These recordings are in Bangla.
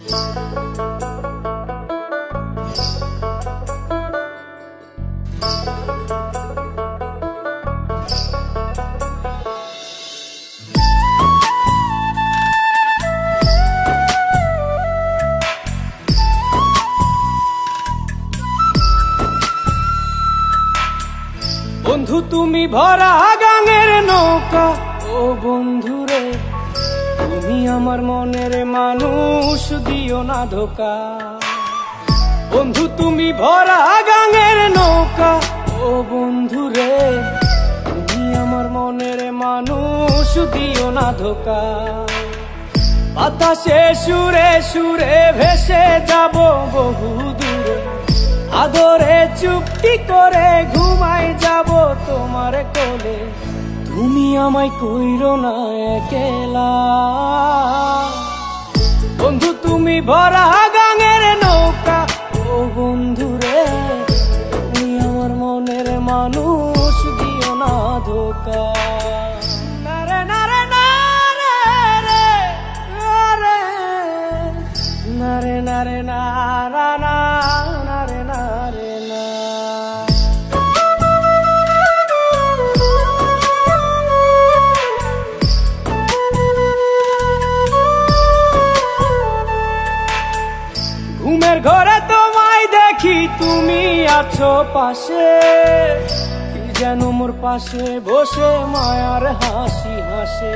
বন্ধু তুমি ভরা গাঙের নৌকা, ও বন্ধু রে তুমি আমার মনের মানুষ, দিও না ধোকা। বন্ধু তুমি ভরা গাঙের নৌকা, ও বন্ধু রে তুমি আমার মনের মানুষ, দিও না ধোকা। বাতাসে সুরে সুরে ভেসে যাব বহু দূরে, আদরে চুপটি করে ঘুমাই যাব তোমার কোলে। তুমি আমায় কইরো না একলা, বন্ধু তুমি ভরা গাঙের নৌকা, ও বন্ধু রে তুমি আমার মনের মানুষ, দিও না ধোকা। নারে নারে নারে রে নারে নারে নারে নারা না নারে নারে না। ঘুমের ঘরে তোমায় দেখি তুমি আছো পাশে, কি যেন মোর পাশে বসে মায়ার হাসি হাসে।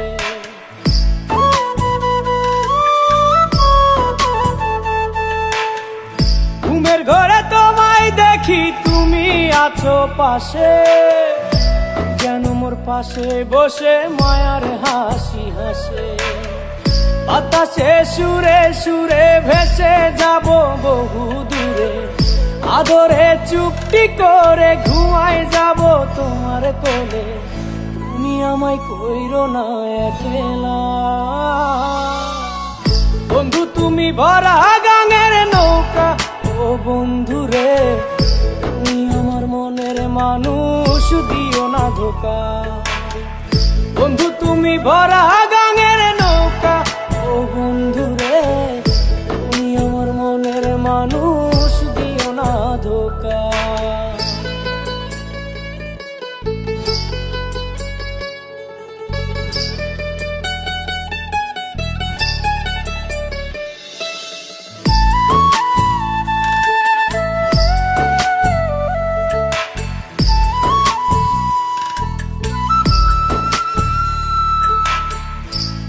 ঘুমের ঘরে তোমায় দেখি তুমি আছো পাশে, যেন মোর পাশে বসে মায়ার হাসি হাসে। বাতাসে সুরে সুরে ভেসে যাব বহু দূরে, আদরে চুপটি করে ঘুমাই যাব তোমার কোলে। তুমি আমায় কইরো না একলা, বন্ধু তুমি ভরা গাঙের নৌকা, ও বন্ধু রে তুমি আমার মনের মানুষ, দিও না ধোকা। বন্ধু তুমি ভরা গাঙের নৌকা, ও বন্ধু রে তুমি আমার মনের মানুষ, দিও না ধোকা।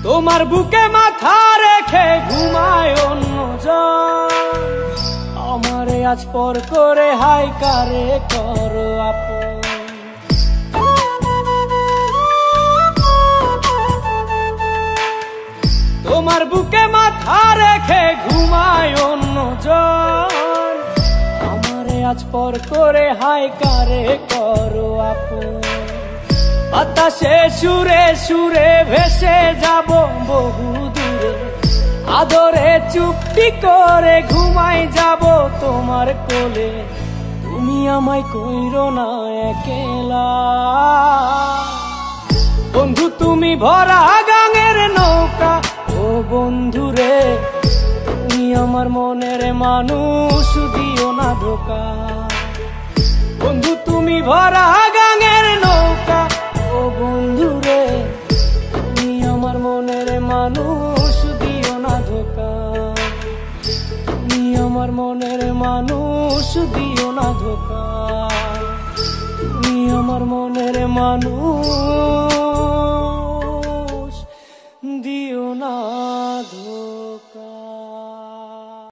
তোমার বুকে মাথা রেখে ঘুমায় অন্যজন, আমারে আজ পর করে হাই কারে করো আপন। তোমার বুকে মাথা রেখে ঘুমায় অন্যজন, আমারে আজ পর করে হাই কারে করো আপন। বাতাসে সুরে সুরে ভেসে যাব বহু দূরে, আদরে চুপটি করে ঘুমাই যাব তোমার কোলে। তুমি আমায় কইরো না একলা, বন্ধু তুমি ভরা গাঙের নৌকা, ও বন্ধু রে তুমি আমার মনের মানুষ, দিও না ধোকা। বন্ধু তুমি ভরা গাঙের নৌকা, ও বন্ধু রে তুমি আমার মনের মানুষ, দিও না ধোকা। তুমি আমার মনের মানুষ, দিও না ধোকা। তুমি আমার মনের মানুষ, দিও না ধোকা।